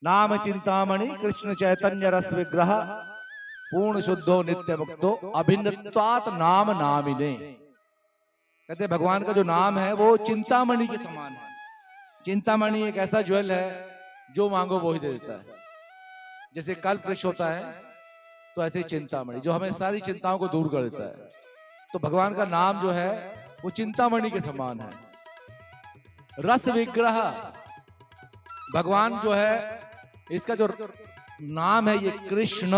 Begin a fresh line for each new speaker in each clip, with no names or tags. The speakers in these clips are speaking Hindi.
नाम चिंतामणि कृष्ण चैतन्य रस विग्रह पूर्ण शुद्धो नित्य मुक्तो अभिन्नत्वात् नाम नामिने। कहते भगवान का जो नाम है वो चिंतामणि के समान है। चिंतामणि एक ऐसा ज्वेल है जो मांगो वो ही दे देता है। जैसे कल्प वृक्ष होता है तो ऐसे ही चिंतामणि जो हमें सारी चिंताओं को दूर कर देता है। तो भगवान का नाम जो है वो चिंतामणि के समान है। रस विग्रह, भगवान जो है इसका जो नाम है ये कृष्ण,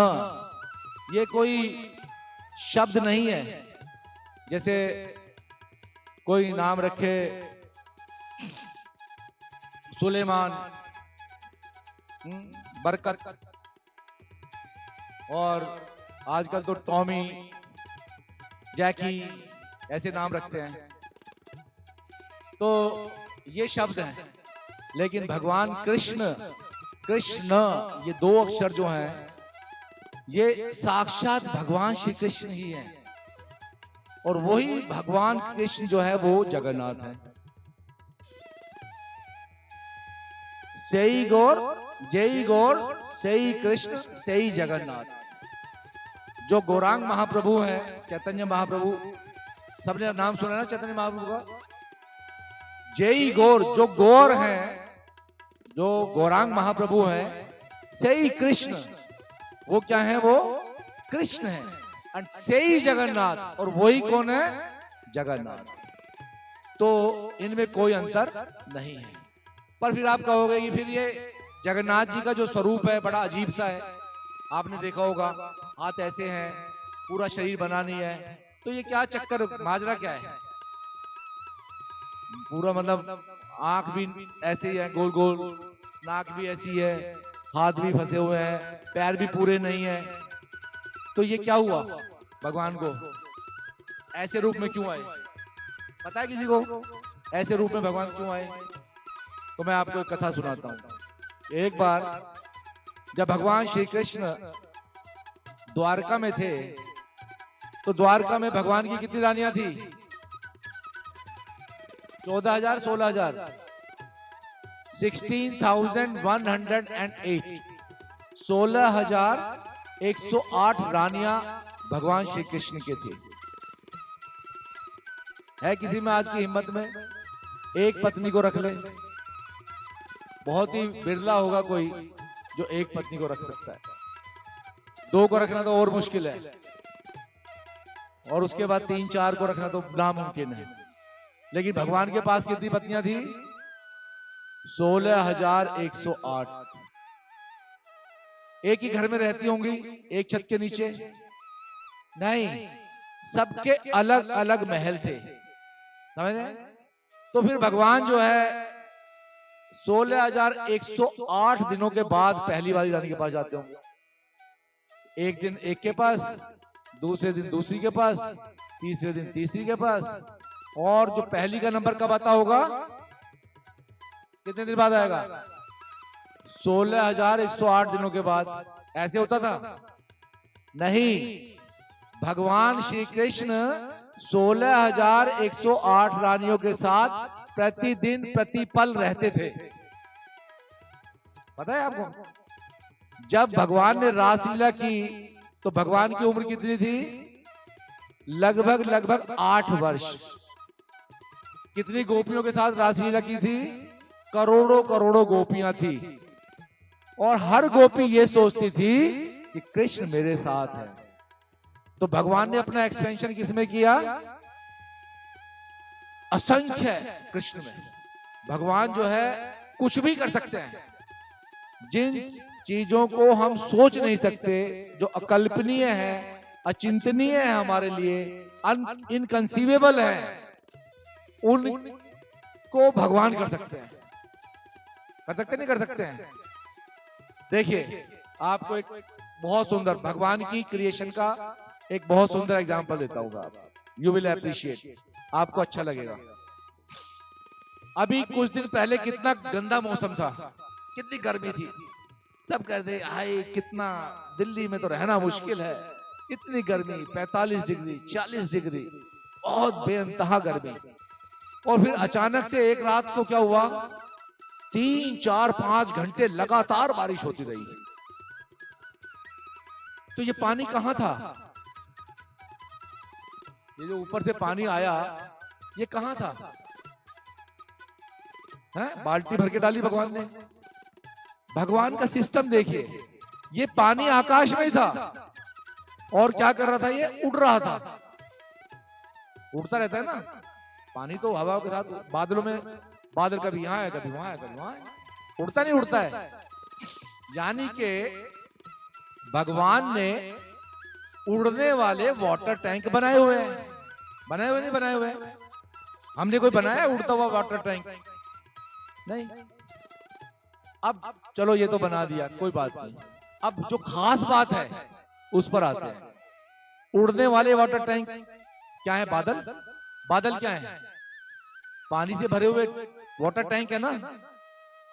ये कोई शब्द नहीं है। जैसे कोई नाम रखे सुलेमान, बरकत, और आजकल तो टॉमी, जैकी ऐसे नाम रखते हैं। तो ये शब्द हैं, लेकिन भगवान कृष्ण, कृष्ण ये दो अक्षर जो हैं ये साक्षात भगवान श्री कृष्ण ही हैं। और वही भगवान कृष्ण जो है वो जगन्नाथ है। सेई गौर, जय गौर, सेई कृष्ण, सेई जगन्नाथ। जो गौरांग महाप्रभु हैं, चैतन्य महाप्रभु, सबने नाम सुना ना चैतन्य महाप्रभु का। जय गौर, जो गौर हैं, जो गौरांग महाप्रभु हैं, सेई कृष्ण, वो क्या है, वो कृष्ण है। और सेई जगन्नाथ, और वही कौन है, जगन्नाथ। तो इनमें कोई अंतर नहीं है। पर फिर आप कहोगे कि फिर ये जगन्नाथ जी का जो स्वरूप है बड़ा अजीब सा है। आपने देखा होगा हाथ ऐसे हैं, पूरा शरीर बना नहीं है, तो ये क्या चक्कर, माजरा क्या है। पूरा मतलब आंख भी ऐसे ही है गोल गोल, नाक भी ऐसी है, हाथ भी फंसे हुए हैं, पैर भी पूरे नहीं है। तो ये क्या हुआ, भगवान को ऐसे रूप में क्यों आए, पता है किसी को ऐसे रूप में भगवान क्यों आए? तो मैं आपको एक कथा सुनाता हूं। एक बार जब भगवान श्री कृष्ण द्वारका में थे, तो द्वारका में भगवान की कितनी रानियां थी? 14,000, 16,000, 16,108, 16,108 रानियां भगवान श्री कृष्ण के थे। है किसी में आज की हिम्मत में एक पत्नी को रख ले? बहुत ही बिरला होगा कोई जो एक पत्नी को रख सकता है। दो को रखना तो और मुश्किल है, और उसके बाद 3, 4 को रखना तो नामुमकिन है। लेकिन भगवान के पास कितनी पत्नियां थी? 16,108। एक ही घर में रहती होंगी, एक छत के नीचे? नहीं, सबके अलग अलग महल थे, समझ रहे? तो फिर भगवान जो है 16,108 दिनों के बाद पहली वाली रानी के पास जाते होंगे। एक दिन एक के पास, दूसरे दिन दूसरी के पास, तीसरे दिन तीसरी के पास, और जो पहली का नंबर कब आता होगा, कितने दिन बाद आएगा? 16,108 दिनों के बाद। ऐसे होता था? नहीं, भगवान श्री कृष्ण 16,108 रानियों के साथ प्रतिदिन प्रतिपल रहते थे। पता है आपको? जब भगवान ने रासलीला की तो भगवान की उम्र कितनी थी? लगभग 8 वर्ष। कितनी गोपियों के साथ रासलीला की थी? करोड़ों करोड़ों गोपियां थी, और हर गोपी ये सोचती थी कि कृष्ण मेरे साथ है। तो भगवान ने अपना एक्सपेंशन किसमें किया? असंख्य कृष्ण में। भगवान जो है कुछ भी कर सकते हैं। जिन चीजों को हम सोच नहीं सकते, जो अकल्पनीय है, अचिंतनीय है, हमारे लिए इनकंसीवेबल है, उनको भगवान कर सकते हैं। कर सकते नहीं कर सकते हैं? देखिए, आपको एक बहुत सुंदर भगवान की क्रिएशन का एक बहुत सुंदर एग्जांपल देता हूँ। यू विल अप्रिशिएट, आपको अच्छा लगेगा। अभी कुछ दिन पहले कितना गंदा मौसम था, कितनी गर्मी थी। सब कहते हाय कितना, दिल्ली में तो रहना मुश्किल है, इतनी गर्मी, 45 डिग्री, 40 डिग्री, बहुत बेइंतहा गर्मी। और फिर अचानक से एक रात को क्या हुआ, 3, 4, 5 घंटे लगातार बारिश होती रही। तो ये पानी कहां था? ये जो ऊपर से पानी आया ये कहां था? है? बाल्टी भर के डाली भगवान ने। भगवान का सिस्टम देखिए, ये पानी आकाश में था और क्या कर रहा था? ये उड़ रहा था। उड़ता रहता है ना पानी, तो हवा के साथ बादलों में, बादल कभी यहाँ है कभी वहां है कभी वहां है, उड़ता नहीं उड़ता है। यानी कि भगवान ने उड़ने वाले वाटर टैंक बनाए हुए हैं। बनाए हुए नहीं बनाए हुए? हमने कोई बनाया है उड़ता हुआ वाटर टैंक? नहीं। अब चलो ये तो बना दिया, कोई बात नहीं। अब जो खास बात है उस पर आते हैं। उड़ने वाले वाटर टैंक क्या है? बादल। बादल क्या है? पानी से भरे हुए वाटर टैंक है ना।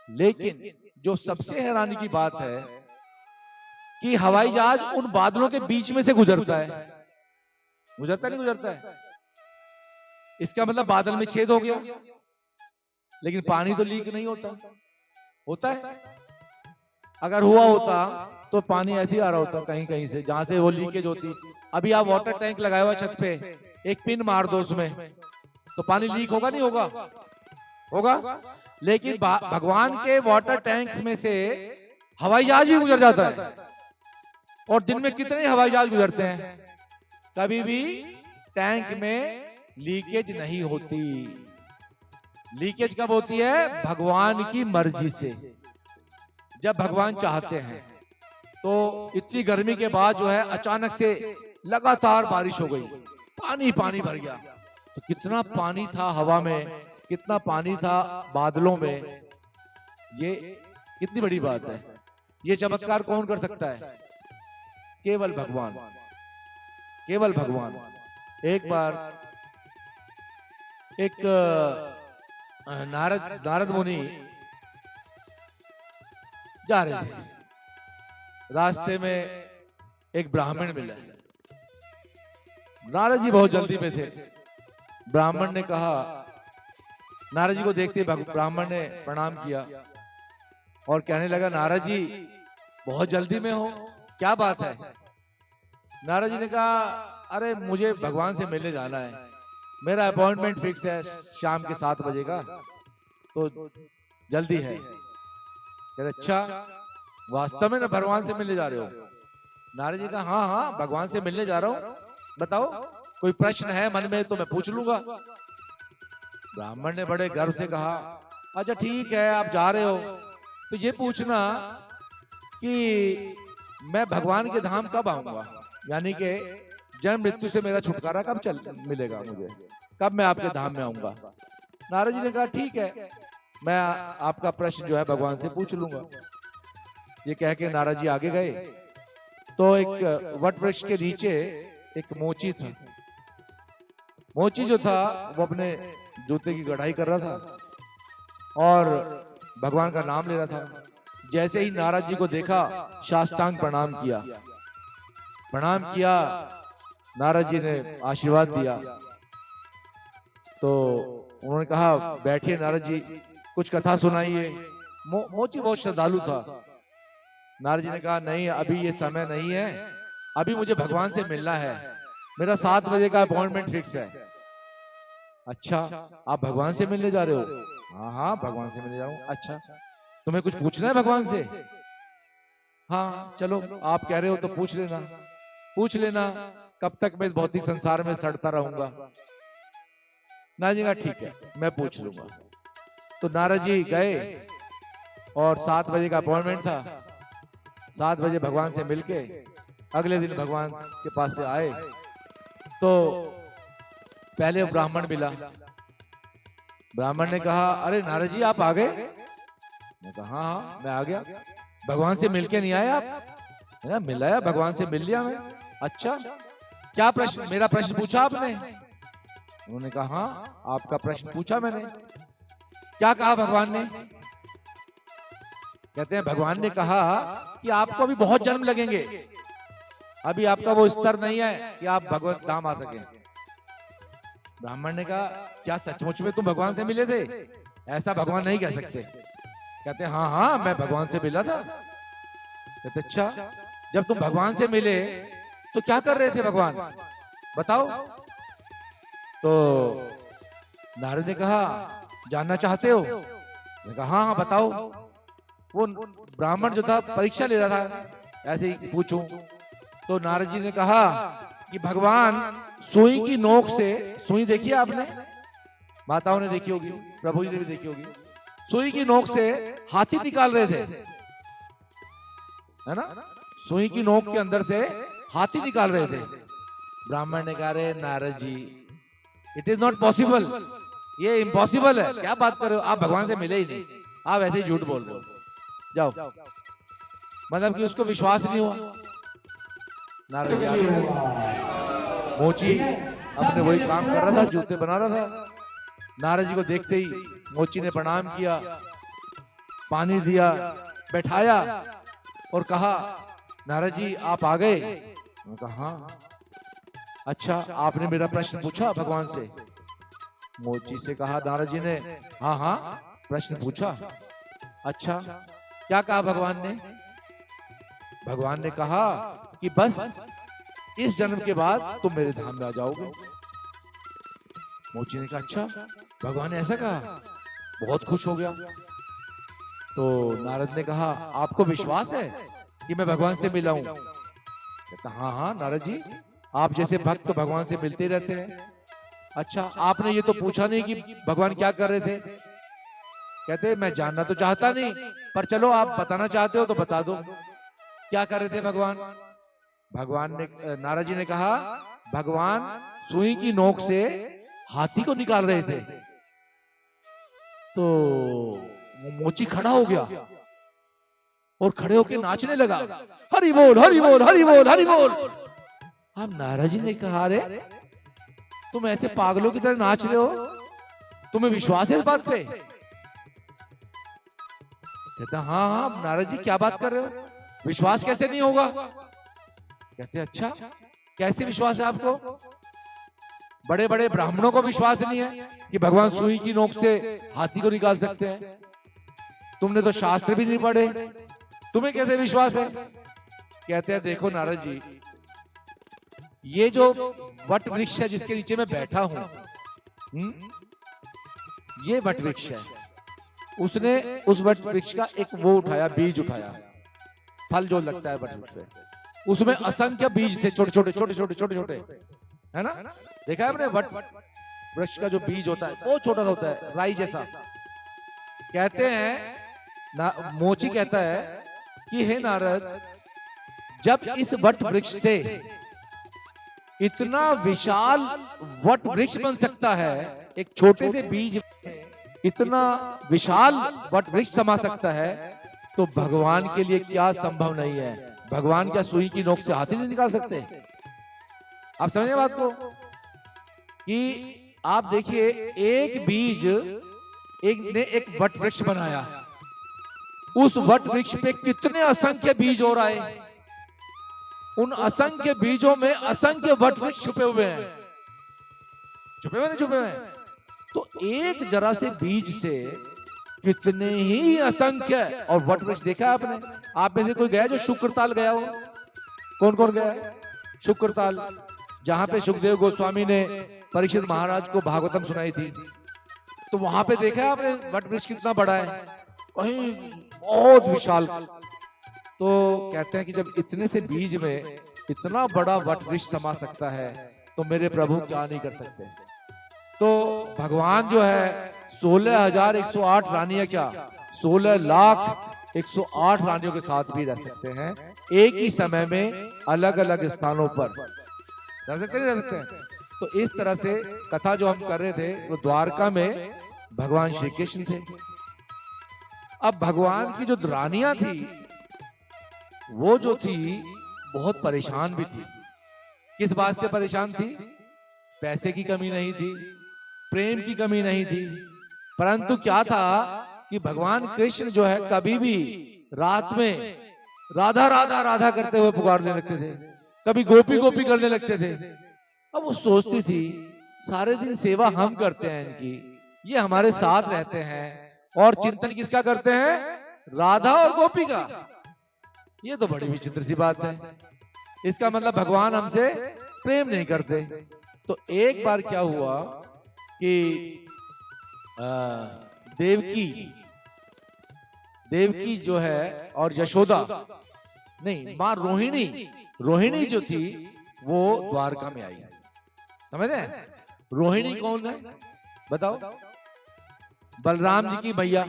लेकिन जो सबसे हैरानी की बात है कि हवाई जहाज उन बादलों के बीच में से गुजरता है। गुजरता नहीं गुजरता है? इसका मतलब बादल में छेद हो गया, लेकिन पानी तो लीक नहीं होता। होता है? अगर हुआ होता तो पानी ऐसे ही आ रहा होता कहीं कहीं से, जहां से वो लीकेज होती। अभी आप वाटर टैंक लगाए हुआ छत पे, एक पिन मार दो उसमें, तो पानी लीक होगा नहीं होगा? होगा। लेकिन भगवान के वाटर टैंक्स में से हवाई जहाज भी गुजर जाता है। और दिन में कितने हवाई जहाज गुजरते हैं? कभी भी टैंक में लीकेज नहीं होती। लीकेज कब होती है? भगवान की मर्जी से, जब भगवान चाहते हैं। तो इतनी गर्मी के बाद जो है अचानक से लगातार बारिश हो गई, पानी पानी भर गया। तो कितना पानी था हवा में, कितना पानी था बादलों में, ये कितनी बड़ी बात है। ये चमत्कार कौन कर सकता है? केवल भगवान, केवल भगवान। एक बार एक नारद मुनि जा रहे थे, रास्ते में एक ब्राह्मण मिला। नारद जी बहुत जल्दी में थे। ब्राह्मण ने कहा, नारद जी को देखते ब्राह्मण ने प्रणाम किया और कहने लगा, नारद जी बहुत जल्दी में हो, क्या बात है? नारद जी ने कहा, अरे मुझे भगवान से मिलने जाना है, मेरा अपॉइंटमेंट फिक्स है शाम के 7 बजे का, तो जल्दी है। कहते अच्छा, वास्तव में ना भगवान से मिलने जा रहे हो? नारद जी कहा, हाँ हाँ भगवान से मिलने जा रहा हूँ, बताओ कोई प्रश्न है मन में तो मैं पूछ लूंगा। ब्राह्मण ने बड़े गर्व से कहा, अच्छा ठीक है, आप जा रहे हो तो ये पूछना कि मैं भगवान के धाम कब आऊंगा, यानी कि जन्म मृत्यु से मेरा छुटकारा कब मिलेगा मुझे, कब मैं आपके धाम में आऊंगा। नारद जी ने कहा ठीक है, मैं आपका प्रश्न जो है भगवान से पूछ लूंगा। ये कह के नारद जी आगे गए तो एक वट वृक्ष के नीचे एक मोची था। मोची जो था वो अपने जूते की कढ़ाई कर रहा था और भगवान का नाम ले रहा था। जैसे ही नारद जी को देखा, साष्टांग प्रणाम किया। प्रणाम किया, नारद जी ने आशीर्वाद दिया। तो उन्होंने कहा, बैठिए नारद जी, कुछ कथा सुनाइए। मोची बहुत श्रद्धालु था। नारद जी ने कहा, नहीं अभी ये समय नहीं है, अभी मुझे भगवान से मिलना है, मेरा 7 बजे का अपॉइंटमेंट फिक्स है। अच्छा, आप भगवान से मिलने जा रहे हो? हाँ हाँ भगवान से मिलने जा रहा हूँ। अच्छा, तुम्हें कुछ पूछना है भगवान से? हाँ चलो, आप कह रहे हो तो पूछ लेना। पूछ लेना, कब तक मैं इस भौतिक संसार में सड़ता रहूंगा? नारद जी कहा ठीक है, मैं पूछ लूंगा। तो नारद जी गए और 7 बजे का अपॉइंटमेंट था। 7 बजे भगवान से मिलके अगले दिन भगवान के पास से आए तो पहले ब्राह्मण मिला। ब्राह्मण ने कहा, अरे नारद जी आप आ गए? मैं कहा हाँ हाँ मैं आ गया। भगवान से मिलके नहीं आए आप? है ना, मिलाया, भगवान से मिल लिया मैं। अच्छा, क्या प्रश्न, मेरा प्रश्न पूछा आपने? उन्होंने कहा हाँ आपका प्रश्न पूछा मैंने। क्या कहा भगवान ने? कहते हैं भगवान ने कहा कि आपको अभी बहुत जन्म लगेंगे, अभी आपका वो स्तर नहीं है कि आप भगवत धाम आ सके। ब्राह्मण ने कहा, क्या सचमुच में तुम भगवान से मिले थे? ऐसा भगवान नहीं कह सकते। कहते हाँ हाँ मैं भगवान से मिला था। कहते अच्छा, जब तुम भगवान से मिले तो क्या कर रहे थे भगवान, बताओ। तो नारद ने कहा जानना चाहते हो? मैंने कहा हाँ हाँ बताओ। वो ब्राह्मण जो था परीक्षा ले रहा था, ऐसे ही पूछूं। तो नारद जी ने कहा कि भगवान सुई की नोक से, सुई देखी आपने, माताओं ने देखी होगी, प्रभु जी ने भी देखी होगी, सुई की नोक से हाथी निकाल रहे थे, है ना। सुई की नोक के अंदर से हाथी निकाल रहे थे। ब्राह्मण ने कहा रे Narad ji, it is not possible, ये इम्पॉसिबल है, क्या बात कर रहे हो, आप भगवान से मिले ही नहीं, आप ऐसे ही झूठ बोल रहे हो, जाओ। मतलब कि उसको विश्वास नहीं हुआ। नारद जी मोची अपने वही काम कर रहा था, जूते बना रहा था। नारद जी को देखते ही मोची ने प्रणाम किया, पानी दिया, बैठाया और कहा नारद जी आप आ गए? मैंने कहा हाँ। अच्छा आपने मेरा प्रश्न पूछा भगवान से? मोची से कहा नारद जी ने हाँ हाँ प्रश्न पूछा। अच्छा क्या कहा भगवान ने? भगवान ने कहा कि बस इस जन्म के बाद तुम मेरे धाम में आ जाओगे। मोची ने कहा अच्छा भगवान ने ऐसा कहा, बहुत खुश हो गया। तो नारद ने कहा आपको विश्वास है कि मैं भगवान से मिला हूं? कहता हाँ हाँ नारद जी, आप जैसे भक्त तो भगवान से मिलते रहते हैं। अच्छा आपने ये तो पूछा नहीं कि भगवान क्या कर रहे थे? कहते मैं जानना तो चाहता नहीं, पर चलो आप बताना चाहते हो तो बता दो, क्या कर रहे थे भगवान? भगवान ने, नारद जी ने कहा भगवान सुई की नोक से हाथी को निकाल रहे थे। तो मोची खड़ा हो गया और खड़े होकर नाचने लगा, हरि बोल हरि बोल हरि बोल हरि बोल। अब नारद जी ने कहा रे तुम ऐसे पागलों की तरह नाच रहे हो, तुम्हें विश्वास है इस बात पे? कहता हाँ हाँ नारद जी क्या बात कर रहे हो, विश्वास कैसे नहीं होगा? कहते अच्छा कैसे विश्वास है आपको? बड़े बड़े ब्राह्मणों को विश्वास नहीं है कि भगवान सुई की नोक से हाथी को निकाल सकते हैं, तुमने तो शास्त्र भी नहीं पढ़े, तुम्हें कैसे विश्वास है? कहते हैं देखो नारद जी, ये जो वट वृक्ष है जिसके नीचे मैं बैठा हूं, ये वट वृक्ष है, उसने उस वट वृक्ष का एक वो उठाया, बीज उठाया, फल जो लगता है वट वृक्ष पे, उसमें असंख्य बीज थे, छोटे छोटे छोटे छोटे छोटे छोटे, है ना। देखा है आपने वट वृक्ष का जो बीज होता है वो छोटा सा होता है, राई जैसा। कहते हैं मोची कहता है कि हे नारद, जब इस वट वृक्ष से इतना विशाल वट वृक्ष बन सकता है, एक छोटे से बीज इतना विशाल वट वृक्ष समा सकता है, तो भगवान के लिए क्या संभव नहीं है? भगवान क्या सुई की नोक से हाथी नहीं निकाल सकते? आप समझे बात को कि आप देखिए, एक बीज ने एक वट वृक्ष बनाया, उस वट वृक्ष पे कितने असंख्य बीज हो रहा है, उन असंख्य बीजों में असंख्य वट वृक्ष छुपे हुए हैं, छुपे हुए नहीं छुपे हुए हैं। तो एक जरा से बीज से कितने ही असंख्य और वट वृक्ष देखा आपने? आप में से कोई गया जो शुक्रताल गया हो? कौन कौन गया है शुक्रताल, जहां पे सुखदेव गोस्वामी ने परीक्षित महाराज को भागवतम सुनाई थी? तो वहां पे देखा है आपने वट वृक्ष कितना बड़ा है, कहीं बहुत विशाल। तो कहते हैं कि जब इतने से बीज में इतना बड़ा वट वृक्ष समा सकता है, तो मेरे प्रभु क्या नहीं कर सकते? तो भगवान जो है 16,108 रानियां, क्या 16,01,08 रानियों के साथ भी रह सकते हैं एक ही समय में, अलग अलग स्थानों पर रह सकते नहीं रह सकते हैं। तो इस तरह से कथा जो हम कर रहे थे, वो द्वारका में भगवान श्री कृष्ण थे। अब भगवान की जो रानियां थी, वो जो थी बहुत परेशान भी थी। किस बात से परेशान थी? पैसे की कमी नहीं थी, प्रेम की कमी नहीं थी, परंतु क्या था कि भगवान कृष्ण जो है कभी भी रात में राधा राधा राधा करते हुए पुकारने लगते थे, कभी गोपी गोपी करने लगते थे। अब वो सोचती थी सारे दिन सेवा हम करते हैं इनकी, ये हमारे साथ रहते हैं, और चिंतन किसका करते हैं? राधा और गोपी का। ये तो बड़ी विचित्र सी बात है। इसका मतलब भगवान हमसे प्रेम नहीं करते। तो एक बार क्या हुआ कि देवकी देवकी जो है और यशोदा, नहीं, मां रोहिणी जो थी वो द्वारका में आई। समझ रहे हैं? रोहिणी कौन है बताओ? बलराम जी की भैया।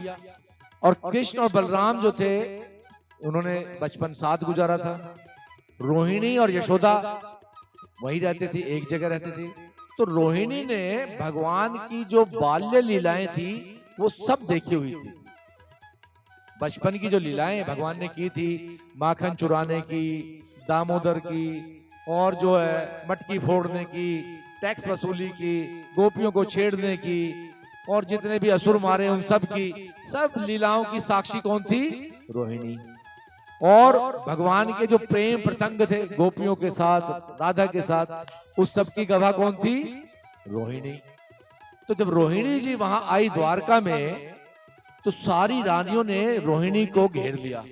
और कृष्ण और बलराम जो थे उन्होंने बचपन साथ गुजारा था। रोहिणी और यशोदा वहीं रहते थे, एक जगह रहते थे। तो रोहिणी ने भगवान की जो बाल्य लीलाएं थी वो सब देखी हुई थी। बचपन की जो लीलाएं भगवान ने की थी, माखन चुराने की, दामोदर की, और जो है मटकी फोड़ने की, टैक्स वसूली की, गोपियों को छेड़ने की, और जितने भी असुर मारे उन सब की, सब लीलाओं की साक्षी कौन थी? रोहिणी। और भगवान के जो प्रेम प्रसंग थे गोपियों के साथ, राधा के साथ, उस सब की गवाह कौन थी? रोहिणी। तो जब रोहिणी जी वहां आई द्वारका में, तो सारी रानियों ने रोहिणी को घेर लिया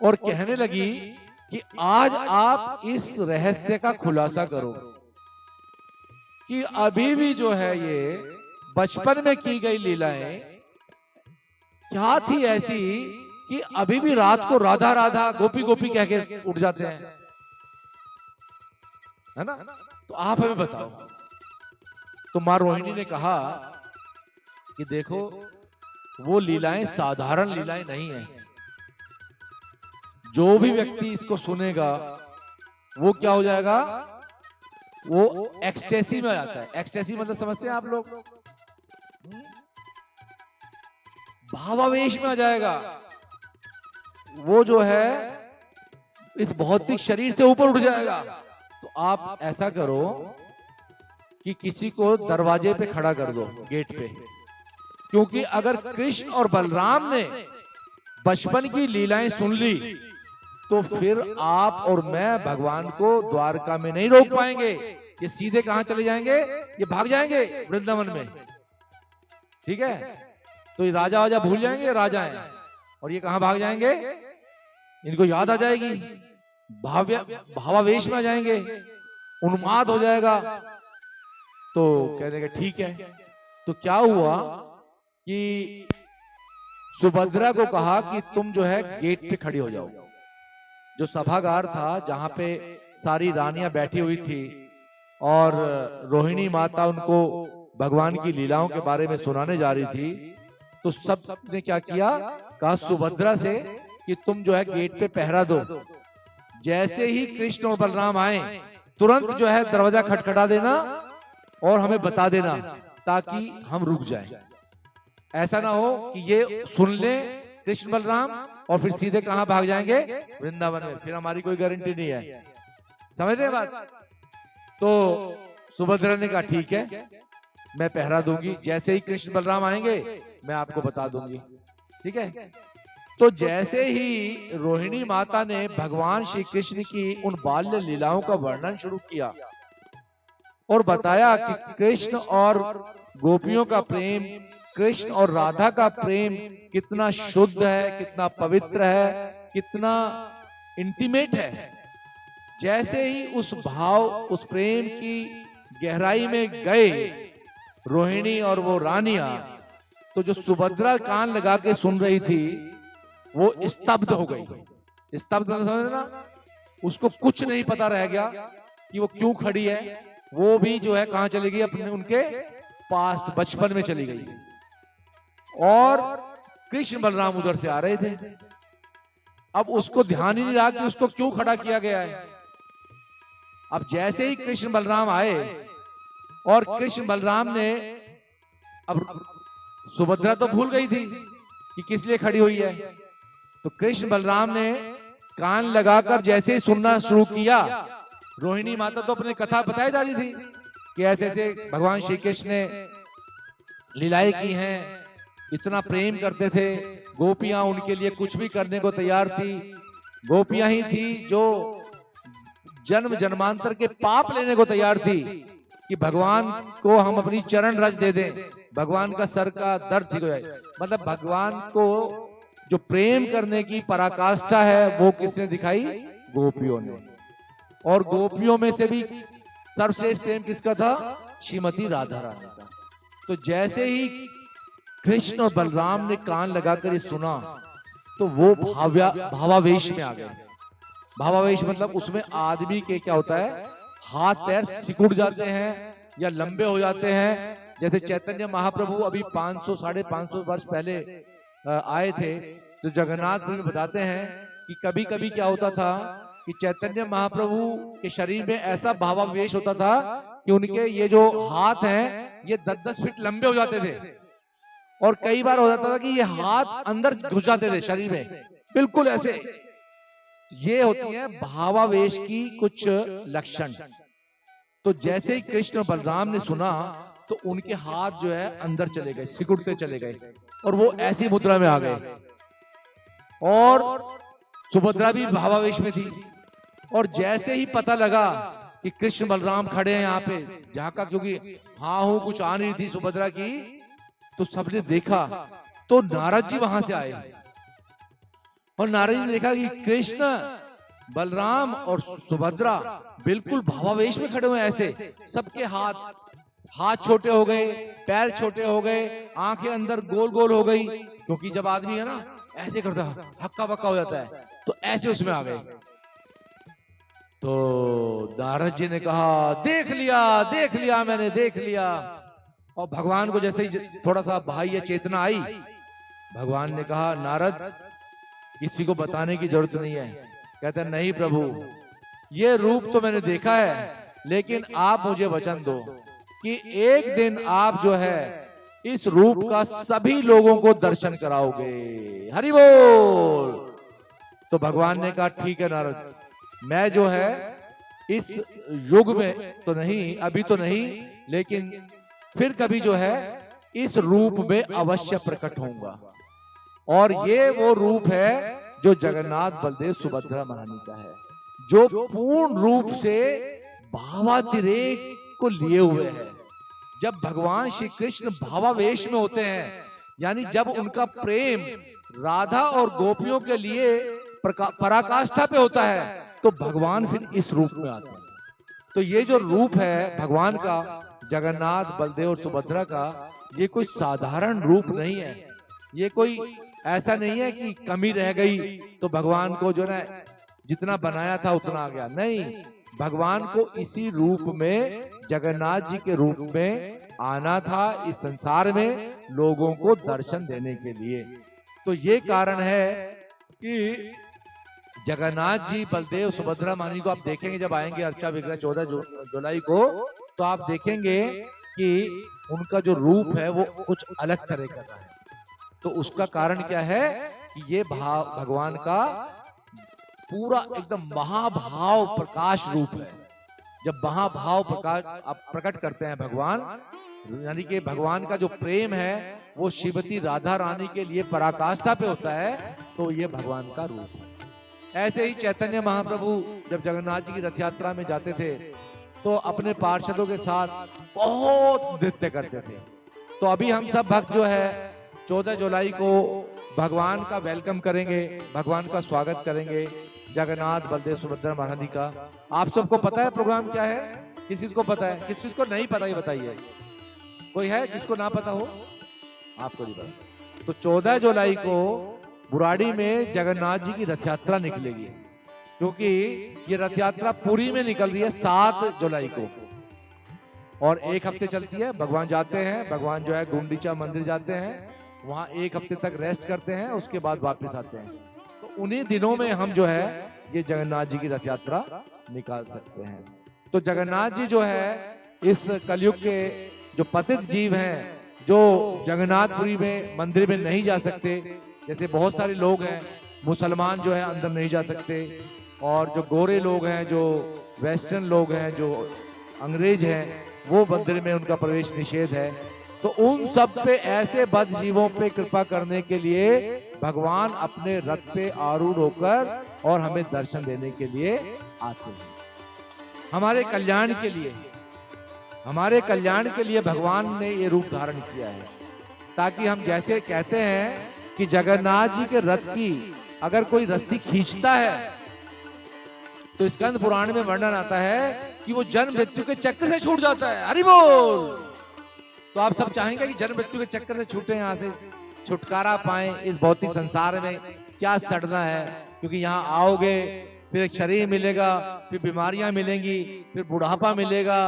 और कहने लगी कि आज आप इस रहस्य का खुलासा करो कि अभी भी जो है ये बचपन में की गई लीलाएं क्या थी ऐसी कि अभी भी रात को राधा राधा गोपी गोपी कह के उठ जाते हैं, है ना? तो आप हमें बताओ। तो मां रोहिणी ने कहा कि देखो, वो लीलाएं साधारण लीलाएं नहीं है। जो भी व्यक्ति इसको सुनेगा वो क्या हो जाएगा? वो एक्सटेसी में आ जाता है। एक्सटेसी मतलब समझते हैं आप लोग? भावावेश में आ जाएगा। वो जो है इस भौतिक शरीर से ऊपर उठ जाएगा। तो आप ऐसा करो कि किसी को दरवाजे पे खड़ा कर दो, गेट पे। क्योंकि अगर कृष्ण और बलराम ने बचपन की लीलाएं सुन ली तो फिर आप और मैं भगवान को द्वारका में नहीं रोक पाएंगे। ये सीधे कहां चले जाएंगे? ये भाग जाएंगे वृंदावन में। ठीक है? तो ये राजा वाजा भूल जाएंगे, राजा हैं, और ये कहां भाग जाएंगे? इनको याद आ जाएगी, भावावेश में आ जाएंगे, उन्माद हो जाएगा। तो कहने का ठीक है। तो क्या हुआ कि सुभद्रा को कहा कि तुम जो है गेट पे खड़ी हो जाओ। जो सभागार था जहां पे सारी रानियां बैठी हुई थी और रोहिणी माता उनको भगवान की लीलाओं के बारे में सुनाने जा रही थी, तो सब ने क्या किया? कहा सुभद्रा से कि तुम जो है गेट पे पहरा दो। जैसे ही कृष्ण और बलराम आए तुरंत जो है दरवाजा खटखटा देना और हमें बता देना ताकि हम रुक जाएं। ऐसा ना हो कि ये सुन ले कृष्ण बलराम और फिर सीधे कहां भाग जाएंगे? वृंदावन में। फिर हमारी कोई गारंटी नहीं है। समझ रहे बात? तो सुभद्रा ने कहा ठीक है, मैं पहरा दूंगी। जैसे ही कृष्ण बलराम आएंगे मैं आपको बता दूंगी। ठीक है? तो जैसे ही रोहिणी माता ने भगवान श्री कृष्ण की उन बाल्य लीलाओं का वर्णन शुरू किया और बताया कि कृष्ण और गोपियों का प्रेम, कृष्ण और राधा का प्रेम कितना शुद्ध है, कितना पवित्र है, कितना इंटीमेट है। जैसे ही उस भाव, उस प्रेम की गहराई में गए रोहिणी और वो रानियां, तो जो सुभद्रा कान लगा के सुन रही थी वो स्तब्ध हो गई। स्तब्ध समझना, उसको कुछ नहीं पता रह गया कि वो क्यों खड़ी है। वो भी जो है कहां चली गई? अपने उनके पास्ट बचपन में चली गई। और कृष्ण बलराम उधर से आ रहे थे। अब उसको ध्यान ही नहीं रहा कि उसको क्यों खड़ा किया गया है। अब जैसे ही कृष्ण बलराम आए और कृष्ण बलराम ने, अब सुभद्रा तो भूल गई थी कि किस लिए खड़ी हुई है, तो कृष्ण बलराम ने कान लगाकर जैसे ही सुनना शुरू किया, रोहिणी माता तो अपने कथा बताई जा रही थी कि ऐसे ऐसे भगवान श्री कृष्ण ने लीलाएं की हैं, इतना प्रेम करते थे, गोपियां उनके लिए कुछ भी करने को तैयार थी। गोपियां ही थी जो जन्म जन्मांतर के पाप लेने को तैयार थी कि भगवान को हम अपनी चरण रज दे दें, भगवान का सर का दर्द ठीक हो जाए। मतलब भगवान को जो प्रेम करने की पराकाष्ठा है वो किसने दिखाई? गोपियों ने। और गोपियों में से भी सर्वश्रेष्ठ प्रेम किसका था? श्रीमती राधा रानी का। तो जैसे ही कृष्ण और बलराम ने कान लगाकर ये सुना तो वो भावावेश में आ गए। भावावेश मतलब उसमें आदमी के क्या होता है, हाथ पैर सिकुड़ जाते हैं या लंबे हो जाते हैं। जैसे चैतन्य महाप्रभु अभी 500 550 वर्ष पहले आए थे, तो जगन्नाथपुरी में बताते हैं कि कभी कभी क्या होता था कि चैतन्य महाप्रभु के शरीर में ऐसा भावावेश होता था कि उनके ये जो हाथ हैं ये 10-10 फीट लंबे हो जाते थे। और कई बार हो जाता था कि ये हाथ अंदर घुस जाते थे शरीर में, बिल्कुल ऐसे। ये होती है भावावेश की कुछ लक्षण। तो जैसे ही कृष्ण और बलराम ने सुना तो उनके हाथ जो है अंदर चले गए, सिकुड़ते चले गए और वो ऐसी मुद्रा में आ गए। और सुभद्रा भी भावावेश में थी। और जैसे ही पता लगा कि कृष्ण बलराम खड़े हैं यहाँ पे, झांका, क्योंकि हाँ हूं कुछ आ नहीं थी सुभद्रा की, तो सबने देखा तो नारद जी वहां से आए। और नारद जी ने देखा कि कृष्ण बलराम और सुभद्रा बिल्कुल भावावेश में खड़े हुए हैं। ऐसे सबके हाथ छोटे हो गए, पैर छोटे हो गए, आंखें अंदर गोल गोल हो गई, क्योंकि जब आदमी है ना ऐसे करता है, हक्का बक्का हो जाता है, तो ऐसे उसमें आ गए। तो नारद जी ने कहा देख लिया मैंने, देख लिया। और भगवान को जैसे ही थोड़ा सा बाह्य चेतना आई, भगवान ने कहा नारद किसी को बताने की जरूरत नहीं है। कहते नहीं प्रभु, ये रूप तो मैंने देखा है, लेकिन आप मुझे वचन दो कि एक दिन आप जो है इस रूप का सभी लोगों को दर्शन कराओगे। हरि बोल। तो भगवान ने कहा ठीक है नारद, मैं जो है इस युग में तो नहीं, अभी तो नहीं, लेकिन फिर कभी जो है इस रूप में अवश्य प्रकट होऊंगा। और ये वो रूप है जो जगन्नाथ बलदेव सुभद्रा महारानी का है, जो पूर्ण रूप से भावातिरेक को लिए हुए है। जब भगवान श्री कृष्ण भावावेश में होते हैं, यानी जब उनका प्रेम राधा और गोपियों के लिए पराकाष्ठा पे होता है, तो भगवान फिर इस रूप में आते हैं। तो ये जो रूप है भगवान का, जगन्नाथ बलदेव और सुभद्रा का, ये कोई साधारण रूप नहीं है। ये कोई ऐसा नहीं है कि कमी रह गई तो भगवान को जो ना जितना बनाया था उतना आ गया। नहीं, भगवान को इसी रूप में, जगन्नाथ जी के रूप में आना था इस संसार में लोगों को दर्शन देने के लिए। तो ये कारण है कि जगन्नाथ जी बलदेव सुभद्रा महारानी को आप देखेंगे जब आएंगे अर्चा विग्रह 14 जुलाई को, तो आप देखेंगे कि उनका जो रूप है वो कुछ अलग तरह का है। तो उसका कारण क्या है कि ये भगवान का पूरा एकदम महाभाव प्रकाश रूप है। जब महाभाव प्रकाश आप प्रकट करते हैं भगवान, यानी कि भगवान का जो प्रेम है वो श्रीमती राधा रानी के लिए पराकाष्ठा पे होता है, तो ये भगवान का रूप है। ऐसे ही चैतन्य महाप्रभु जब जगन्नाथ जी की रथ यात्रा में जाते थे तो अपने पार्षदों के साथ बहुत नृत्य करते थे। तो अभी हम सब भक्त जो है 14 जुलाई को भगवान का वेलकम करेंगे, भगवान का स्वागत करेंगे, जगन्नाथ बलदेव सुभद्रा महारानी का। आप सबको पता है प्रोग्राम क्या है? किसी को पता है? किसी को नहीं पता ये बताइए। कोई है जिसको ना पता हो? आपको नहीं पता? तो 14 जुलाई को बुराड़ी में जगन्नाथ जी की रथ यात्रा निकलेगी, क्योंकि ये रथ यात्रा पुरी में निकल रही है 7 जुलाई को और 1 हफ्ते चलती है। भगवान जाते हैं, भगवान जो है गुंडीचा मंदिर जाते हैं, वहां 1 हफ्ते तक रेस्ट करते हैं, उसके बाद वापस आते हैं। तो उन्हीं दिनों में हम जो है ये जगन्नाथ जी की रथ यात्रा निकाल सकते हैं। तो जगन्नाथ जी जो है इस कलयुग के जो पतित जीव हैं, जो जगन्नाथपुरी में मंदिर में नहीं जा सकते, जैसे बहुत सारे लोग हैं, मुसलमान जो है अंदर नहीं जा सकते, और जो गोरे लोग हैं, जो वेस्टर्न लोग हैं, जो अंग्रेज हैं, वो मंदिर में उनका प्रवेश निषेध है। तो उन सब पे, ऐसे बद जीवों पे कृपा करने के लिए भगवान अपने रथ पे आरूढ़ होकर और हमें दर्शन देने के लिए आते हैं, हमारे कल्याण के लिए। हमारे कल्याण के लिए भगवान ने ये रूप धारण किया है, ताकि हम जैसे कहते हैं कि जगन्नाथ जी के रथ की अगर कोई रस्सी खींचता है तो स्कंद पुराण में वर्णन आता है कि वो जन्म मृत्यु के चक्र से छूट जाता है। हरि बोल। तो आप सब चाहेंगे कि जन्म मृत्यु के चक्कर से छूटे, यहाँ से छुटकारा पाएं, इस भौतिक संसार में क्या सड़ना है, क्योंकि यहाँ आओगे फिर एक शरीर मिलेगा, फिर बीमारियां मिलेंगी, फिर बुढ़ापा मिलेगा,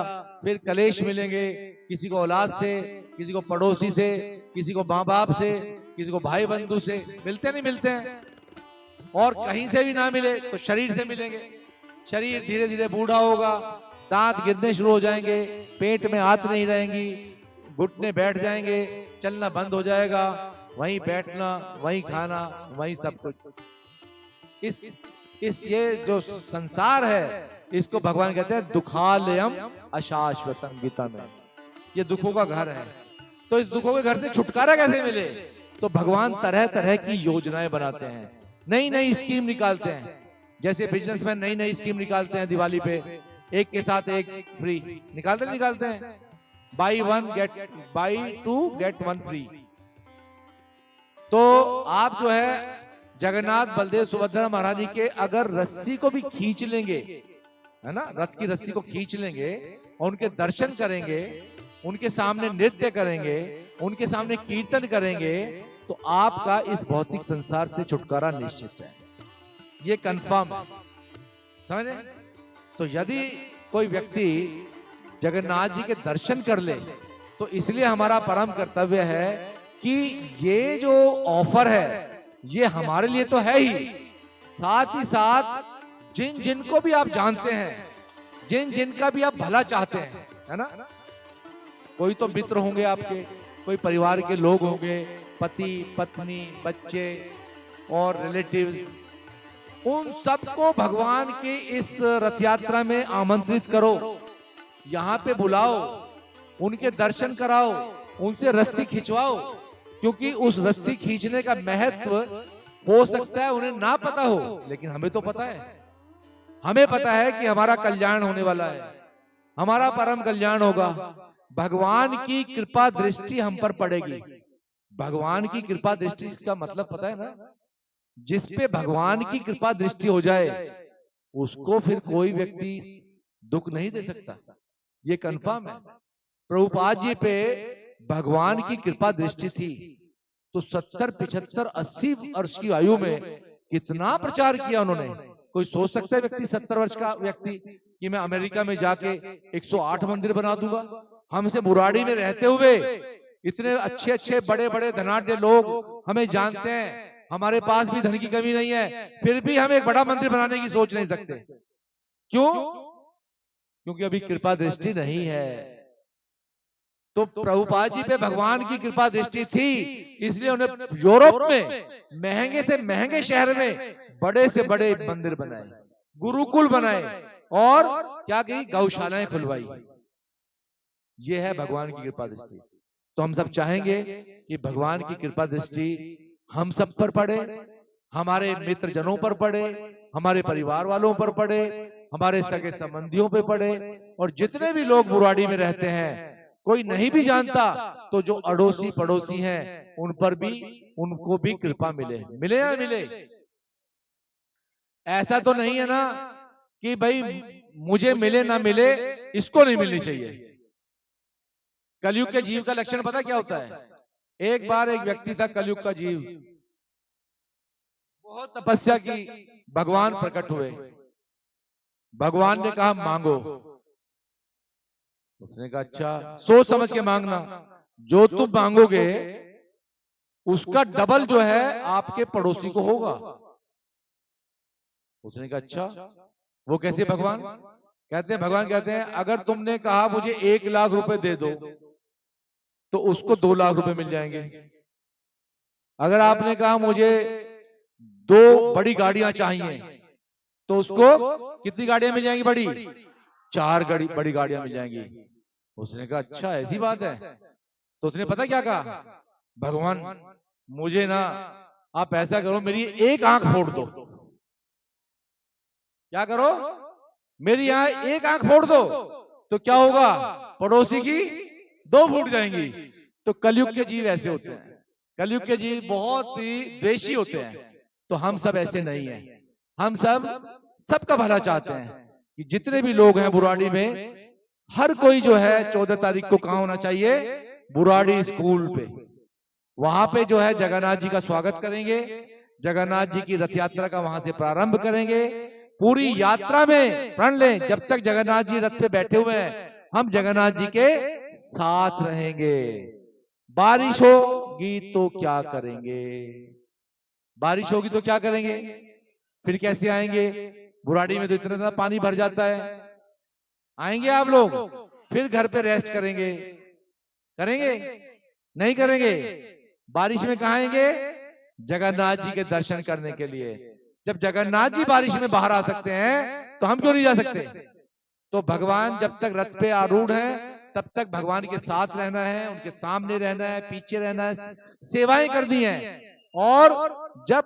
फिर कलेश मिलेंगे, किसी को औलाद से, किसी को पड़ोसी से, किसी को माँ बाप से, किसी को भाई बंधु से, मिलते नहीं मिलते हैं। और कहीं से भी ना मिले तो शरीर से मिलेंगे। शरीर धीरे धीरे बूढ़ा होगा, दांत गिरने शुरू हो जाएंगे, पेट में हाथ नहीं रहेंगी, घुटने बैठ जाएंगे, चलना बंद हो जाएगा, वहीं बैठना, वहीं खाना, वहीं सब कुछ। इस ये जो संसार है इसको भगवान कहते हैं दुखालयम अशाश्वतम, गीता में। ये दुखों का घर है। तो इस दुखों के घर से छुटकारा कैसे मिले? तो भगवान तरह तरह की योजनाएं बनाते हैं, नई नई स्कीम निकालते हैं। जैसे बिजनेसमैन नई नई स्कीम निकालते हैं दिवाली पे, एक के साथ एक फ्री निकालते हैं, buy two get one free. तो आप जो है जगन्नाथ बलदेव सुभद्रा महारानी के अगर रस्सी को भी खींच लेंगे, है ना, रथ की रस्सी को खींच लेंगे और उनके दर्शन करेंगे, उनके सामने नृत्य करेंगे, उनके सामने कीर्तन करेंगे, तो आपका इस भौतिक संसार से छुटकारा निश्चित है, ये कंफर्म है। समझे? तो यदि कोई व्यक्ति जगन्नाथ जी के दर्शन कर ले तो इसलिए हमारा परम कर्तव्य है कि ये जो ऑफर है ये हमारे लिए तो है ही, साथ ही साथ जिन जिनको भी आप जानते हैं, जिन जिनका भी आप भला चाहते हैं, है ना, कोई तो मित्र होंगे आपके, कोई परिवार के लोग होंगे, पति पत्नी बच्चे और रिलेटिव्स, उन सबको भगवान की इस रथ यात्रा में आमंत्रित करो, यहाँ पे बुलाओ, उनके दर्शन कराओ, उनसे रस्सी खिंचवाओ, क्योंकि उस रस्सी खींचने का महत्व हो सकता है उन्हें ना पता हो, लेकिन हमें तो पता है। हमें पता है कि हमारा कल्याण होने वाला है, हमारा परम कल्याण होगा, भगवान की कृपा दृष्टि हम पर पड़ेगी। भगवान की कृपा दृष्टि का मतलब पता है ना, जिस पे भगवान की कृपा दृष्टि हो जाए उसको फिर कोई व्यक्ति दुख नहीं दे सकता, ये कंफर्म है। प्रभुपाद जी पे भगवान की कृपा दृष्टि थी तो 70, 75, 80 वर्ष की आयु में कितना प्रचार किया उन्होंने। कोई सोच सकता है व्यक्ति 70 वर्ष का व्यक्ति कि मैं अमेरिका में जाके 108 मंदिर बना दूंगा? हमसे बुराड़ी में रहते हुए इतने अच्छे अच्छे बड़े बड़े धनाढ्य लोग हमें जानते हैं, हमारे पास भी धन की कमी नहीं है, फिर भी हम एक बड़ा मंदिर बनाने की सोच नहीं सकते। क्यों? क्योंकि अभी कृपा दृष्टि नहीं है। तो प्रभुपाद जी पे भगवान की कृपा दृष्टि थी, इसलिए उन्हें यूरोप में महंगे से महंगे शहर में बड़े से बड़े मंदिर बनाए, गुरुकुल बनाए और क्या कही, गौशालाएं खुलवाई। ये है भगवान की कृपा दृष्टि। तो हम सब चाहेंगे कि भगवान की कृपा दृष्टि हम सब पर पड़े, हमारे मित्र जनों पर पड़े, हमारे परिवार वालों पर पड़े, हमारे सगे संबंधियों पर पड़े, और जितने भी लोग बुराड़ी में रहते हैं, कोई नहीं भी जानता तो जो अड़ोसी पड़ोसी हैं उन पर भी, उनको भी कृपा मिले। मिले या मिले? ऐसा तो नहीं है ना कि भाई मुझे मिले ना मिले इसको नहीं मिलनी चाहिए। कलयुग के जीव का लक्षण पता क्या होता है? एक बार एक व्यक्ति था कलयुग का जीव, बहुत तपस्या की, भगवान प्रकट हुए, भगवान ने कहा मांगो। उसने कहा अच्छा, सोच समझ के मांगना, जो तुम मांगोगे उसका डबल जो है आपके पड़ोसी को होगा। उसने कहा अच्छा, वो कैसे भगवान? कहते हैं, भगवान कहते हैं अगर तुमने कहा मुझे 1 लाख रुपए दे दो तो उसको 2 लाख रुपए मिल जाएंगे। अगर आपने कहा मुझे 2 बड़ी गाड़ियां चाहिए तो उसको कितनी गाड़ियां मिल जाएंगी? बड़ी 4 बड़ी गाड़ियां मिल जाएंगी। उसने कहा अच्छा ऐसी बात है। तो उसने पता क्या कहा? भगवान मुझे ना आप ऐसा करो, मेरी एक आंख फोड़ दो। क्या करो? मेरी यहाँ एक आंख फोड़ दो, तो क्या होगा, पड़ोसी की दो फूट जाएंगी। तो कलयुग के जीव ऐसे होते हैं, कलयुग के जीव बहुत ही द्वेषी होते हैं। तो हम सब ऐसे नहीं हैं, हम सब सबका भला चाहते हैं। कि जितने भी लोग हैं बुराड़ी में, हर कोई जो है 14 तारीख को कहां होना चाहिए, बुराड़ी स्कूल पे। वहां पे जो है जगन्नाथ जी का स्वागत करेंगे, जगन्नाथ जी की रथ यात्रा का वहां से प्रारंभ करेंगे। पूरी यात्रा में प्रण लें, जब तक जगन्नाथ जी रथ पे बैठे हुए हैं हम जगन्नाथ जी के साथ रहेंगे। बारिश होगी तो क्या करेंगे, बारिश होगी तो क्या करेंगे, फिर कैसे आएंगे, बुराड़ी में तो इतना पानी भर जाता है। आएंगे आप लोग, फिर घर पे रेस्ट करेंगे, करेंगे नहीं करेंगे। बारिश में कहाँ आएंगे, जगन्नाथ जी के दर्शन करने के लिए। जब जगन्नाथ जी बारिश में बाहर आ सकते हैं तो हम क्यों नहीं जा सकते। तो भगवान जब तक रथ पे आरूढ़ है तब तक भगवान के साथ रहना है, उनके सामने रहना है, पीछे रहना है, सेवाएं करनी है। और जब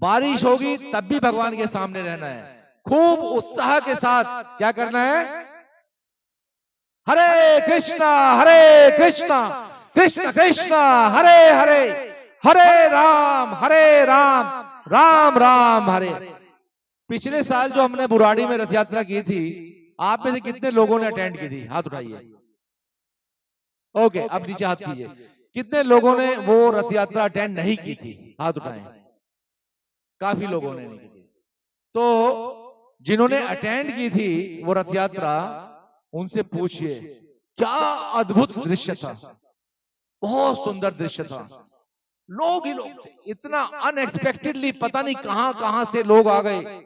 बारिश होगी तब भी भगवान के सामने रहना है, खूब उत्साह के साथ क्या करना है, हरे कृष्णा कृष्ण कृष्ण हरे हरे, हरे राम राम हरे। पिछले साल जो हमने बुराड़ी में रथ यात्रा की थी, आप में से कितने लोगों ने अटेंड की थी, हाथ उठाइए। ओके, अब नीचे हाथ कीजिए। कितने लोगों ने वो रथ यात्रा अटेंड नहीं की थी, हाथ उठाएं। काफी लोगों ने नहीं की थी। तो जिन्होंने अटेंड की थी वो रथ यात्रा, उनसे पूछिए क्या अद्भुत दृश्य था, बहुत सुंदर दृश्य था। लोग ही लोग थे, इतना अनएक्सपेक्टेडली पता नहीं कहां कहां से लोग आ गए।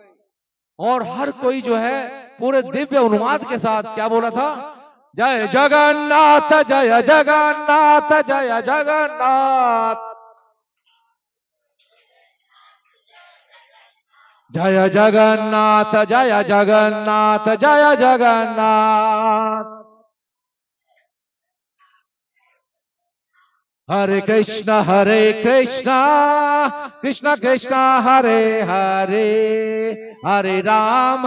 और हर कोई जो है पूरे दिव्य उन्माद के साथ क्या बोला था, जय जगन्नाथ जय जगन्नाथ जय जगन्नाथ, जय जगन्नाथ जय जगन्नाथ जय जगन्नाथ। हरे कृष्ण कृष्ण कृष्ण हरे हरे, हरे राम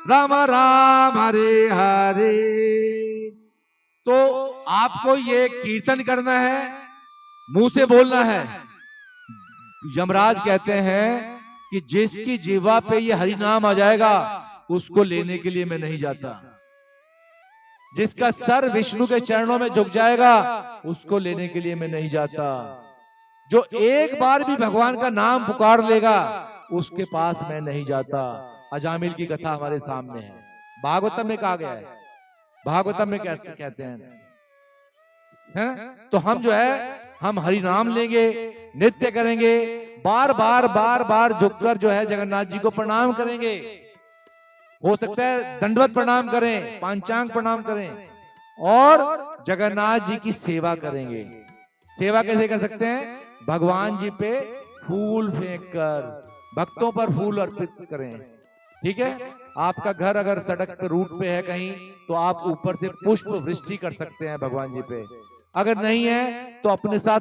राम राम हरे हरे। तो आपको ये कीर्तन करना है, मुंह से बोलना है। यमराज कहते हैं कि जिसकी जीवा पे ये हरि नाम आ जाएगा उसको लेने के लिए मैं नहीं जाता, जिसका सर विष्णु के चरणों में झुक जाएगा उसको लेने के लिए मैं नहीं जाता, जो एक बार भी भगवान का नाम पुकार लेगा उसके पास मैं नहीं जाता। अजामिल की कथा हमारे सामने है, भागवतम में कहा गया है, भागवतम में कहते हैं। तो हम जो है हम हरि नाम लेंगे, नित्य करेंगे, बार बार झुककर जो है जगन्नाथ जी को प्रणाम करेंगे। हो सकता है दंडवत प्रणाम करें, पांचांग प्रणाम करें, और जगन्नाथ जी की सेवा करेंगे। सेवा कैसे कर सकते हैं, भगवान जी पे फूल फेंक कर, भक्तों पर फूल अर्पित करें। ठीक है, आपका घर अगर सड़क पे रूट पे है कहीं, तो आप ऊपर से पुष्प वृष्टि कर सकते हैं भगवान जी पे। अगर नहीं है तो अपने साथ